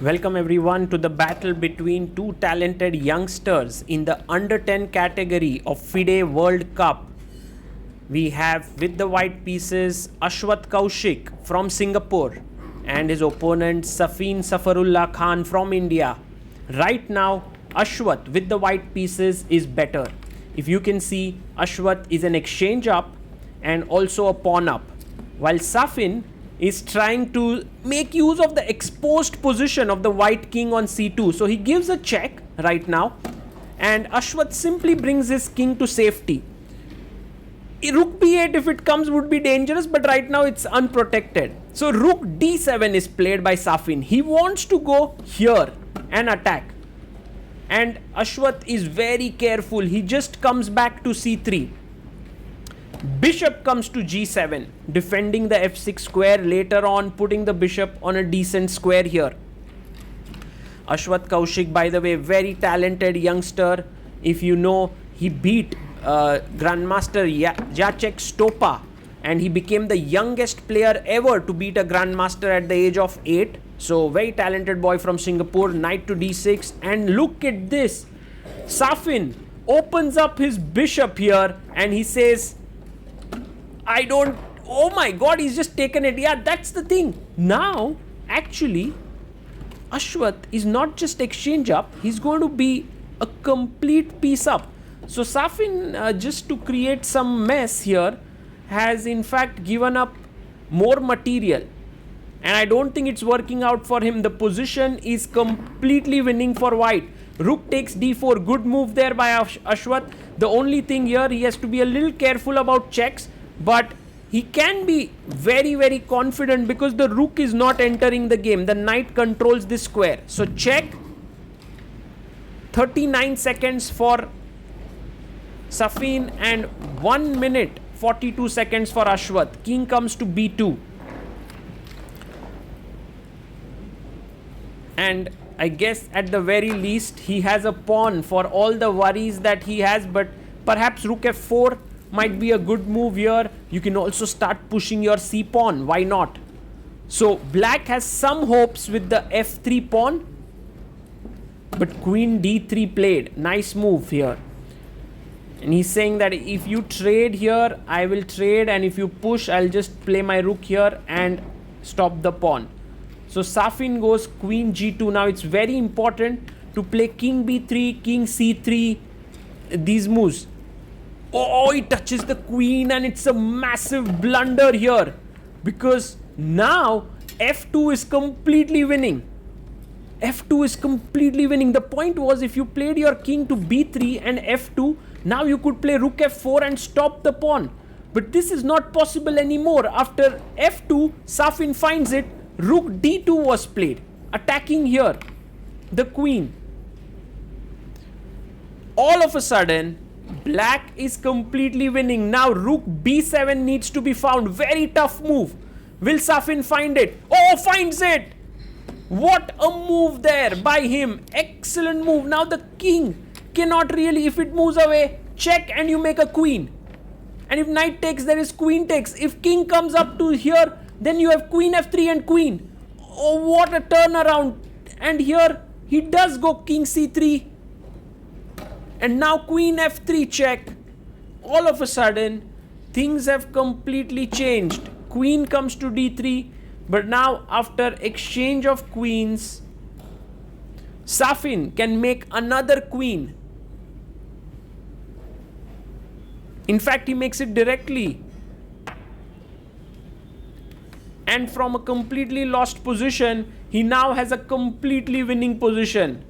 Welcome everyone to the battle between two talented youngsters in the under 10 category of FIDE World Cup. We have with the white pieces Ashwath Kaushik from Singapore and his opponent Safin Safarullakhan from India. Right now, Ashwath with the white pieces is better. If you can see, Ashwath is an exchange up and also a pawn up, while Safin is trying to make use of the exposed position of the white king on c2. So he gives a check right now, and Ashwath simply brings his king to safety. Rook b8 if it comes would be dangerous, but right now it's unprotected. So rook d7 is played by Safin. He wants to go here and attack, and Ashwath is very careful. He just comes back to c3. Bishop comes to g7, defending the f6 square, later on putting the bishop on a decent square here. Ashwath Kaushik, by the way, very talented youngster. If you know, he beat Grandmaster Jacek Stopa, and he became the youngest player ever to beat a Grandmaster at the age of 8. So very talented boy from Singapore. Knight to d6, and look at this. Safin opens up his bishop here and he says, oh my god, he's just taken it. Yeah, that's the thing. Now, actually, Ashwath is not just exchange up, he's going to be a complete piece up. So Safin, just to create some mess here, has in fact given up more material. And I don't think it's working out for him. The position is completely winning for white. Rook takes d4, good move there by Ashwath. The only thing here, he has to be a little careful about checks, but he can be very, very confident because the rook is not entering the game. The knight controls this square. So check. 39 seconds for Safin and 1 minute 42 seconds for Ashwath. King comes to b2. And I guess at the very least he has a pawn for all the worries that he has, but perhaps rook f4 might be a good move here. You can also start pushing your c pawn. Why not? So black has some hopes with the f3 pawn, but queen d3 played. Nice move here. And he's saying that if you trade here, I will trade, and if you push, I'll just play my rook here and stop the pawn. So Safin goes queen g2. Now it's very important to play king b3, king c3, these moves. Oh, he touches the queen, and it's a massive blunder here, because now f2 is completely winning. f2 is completely winning. The point was, if you played your king to b3 and f2, now you could play rook f4 and stop the pawn. But this is not possible anymore. After f2, Safin finds it. Rook d2 was played, attacking here the queen. All of a sudden, black is completely winning. Now rook b7 needs to be found. Very tough move. Will Safin find it? Oh, finds it! What a move there by him. Excellent move. Now the king cannot really, if it moves away, check and you make a queen. And if knight takes, there is queen takes. If king comes up to here, then you have queen f3 and queen. Oh, what a turnaround. And here he does go king c3. And now queen f3 check. All of a sudden, things have completely changed. Queen comes to d3. But now, after exchange of queens, Safin can make another queen. In fact, he makes it directly. And from a completely lost position, he now has a completely winning position.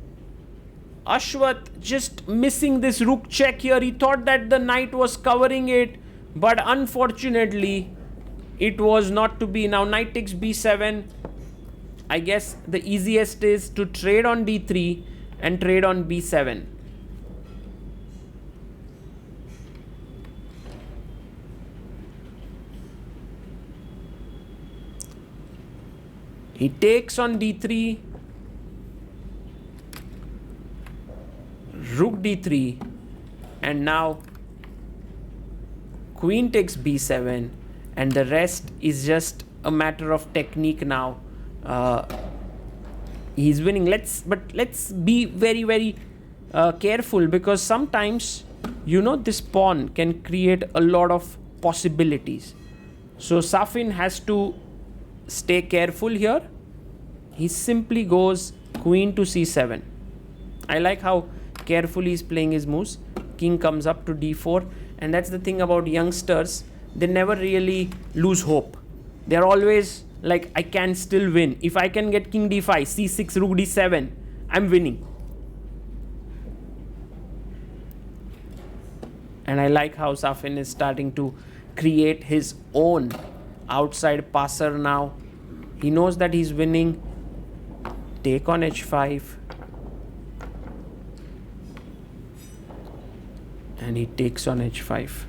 Ashwath just missing this rook check here. He thought that the knight was covering it, but unfortunately, it was not to be. Now knight takes b7. I guess the easiest is to trade on d3 and trade on b7. He takes on d3, rook d3, and now queen takes b7, and the rest is just a matter of technique now. he's winning. Let's be very careful, because sometimes this pawn can create a lot of possibilities. So Safin has to stay careful here. He simply goes queen to c7. I like how carefully he's playing his moves. King comes up to d4, and that's the thing about youngsters. They never really lose hope. They're always like, I can still win. If I can get king d5, c6, rook d7, I'm winning. And I like how Safin is starting to create his own outside passer now. He knows that he's winning. Take on h5. And he takes on h5.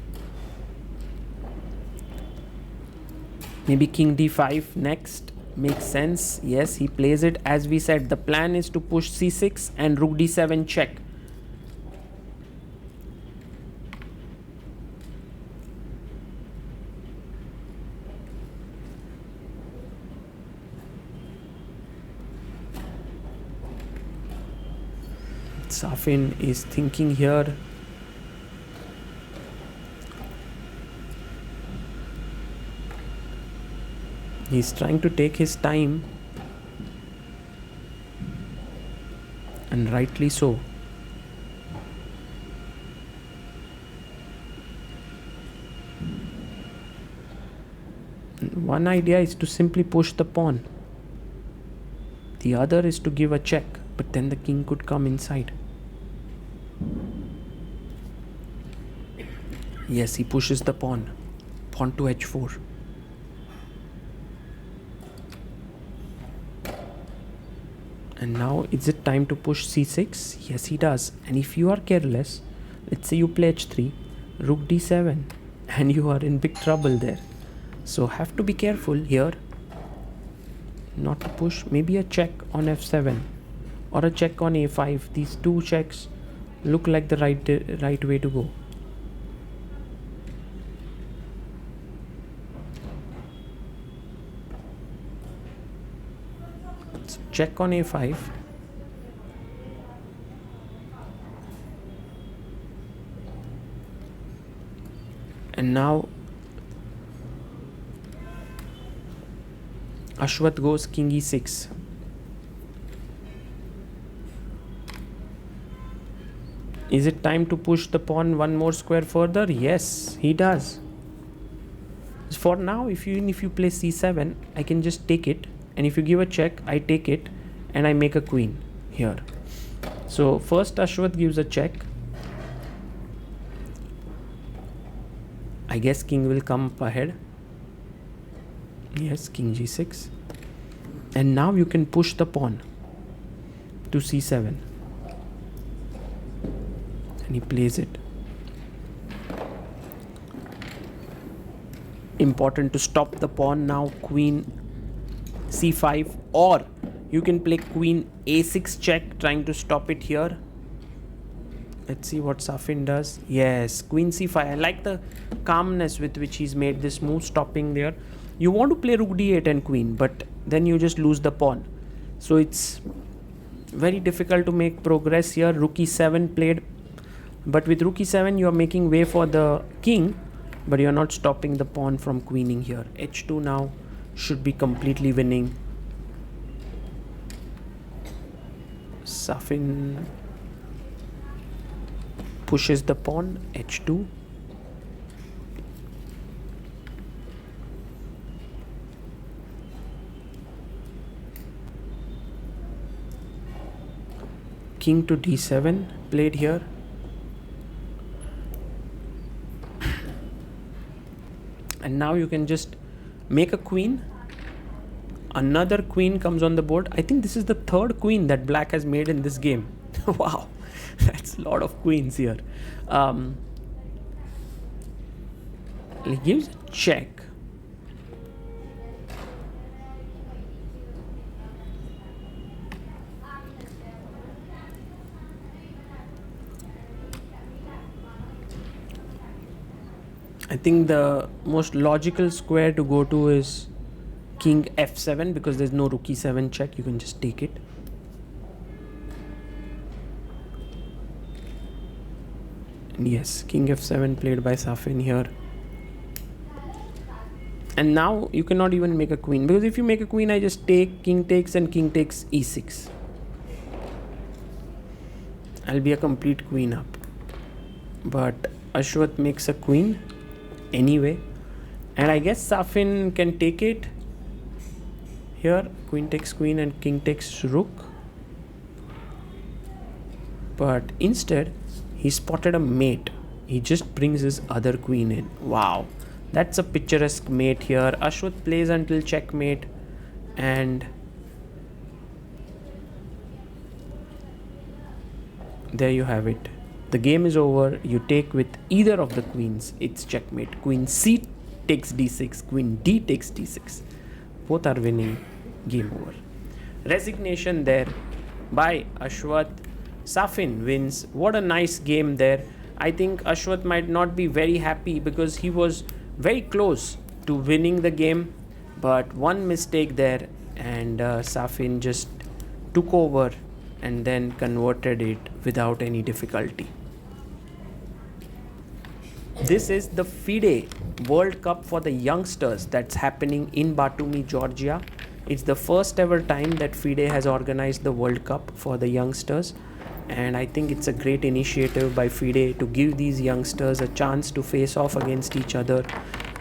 Maybe king d5 next. Makes sense. Yes, he plays it. As we said, the plan is to push c6 and rook d7 check. Safin is thinking here. He's trying to take his time, and rightly so. One idea is to simply push the pawn. The other is to give a check, but then the king could come inside. Yes, he pushes the pawn. Pawn to h4. And now, is it time to push c6? Yes, he does. And if you are careless, let's say you play h3, rook d7, and you are in big trouble there. So have to be careful here. Not to push. Maybe a check on f7 or a check on a5. These two checks look like the right way to go. Check on a5. And now Ashwat goes king e6. Is it time to push the pawn one more square further? Yes, he does. For now, even if you play c7, I can just take it. And if you give a check, I take it and I make a queen here. So first Ashwath gives a check. I guess king will come up ahead. Yes, king g6. And now you can push the pawn to c7. And he plays it. Important to stop the pawn now. Queen c5, or you can play queen a6 check, trying to stop it here. Let's see what Safin does. Yes, queen c5. I like the calmness with which he's made this move, stopping there. You want to play rook d8 and queen, but then you just lose the pawn. So it's very difficult to make progress here. Rook e7 played, but with rook e7 you are making way for the king, but you're not stopping the pawn from queening here. h2 now should be completely winning. Safin pushes the pawn, h2. King to d7 played here. And now you can just make a queen. Another queen comes on the board. I think this is the third queen that black has made in this game. Wow, that's a lot of queens here. He gives a check. I think the most logical square to go to is king f7, because there's no rook e7 check. You can just take it. Yes, king f7 played by Safin here. And now you cannot even make a queen, because if you make a queen, I just take, king takes, and king takes e6. I'll be a complete queen up. But Ashwath makes a queen anyway. And I guess Safin can take it. Here, queen takes queen and king takes rook. But instead, he spotted a mate. He just brings his other queen in. Wow. That's a picturesque mate here. Ashwat plays until checkmate, and there you have it. The game is over. You take with either of the queens. It's checkmate. Queen C takes d6. Queen D takes d6. Both are winning. Game over. Resignation there by Ashwat. Safin wins. What a nice game there. I think Ashwat might not be very happy because he was very close to winning the game, but one mistake there, and Safin just took over and then converted it without any difficulty. This is the FIDE World Cup for the youngsters that's happening in Batumi, Georgia. It's the first ever time that FIDE has organized the World Cup for the youngsters, and I think it's a great initiative by FIDE to give these youngsters a chance to face off against each other.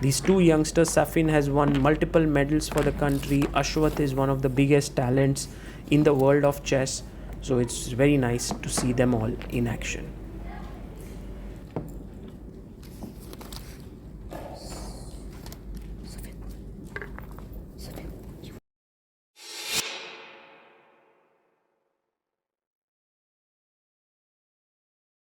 These two youngsters, Safin has won multiple medals for the country. Ashwat is one of the biggest talents in the world of chess. So it's very nice to see them all in action.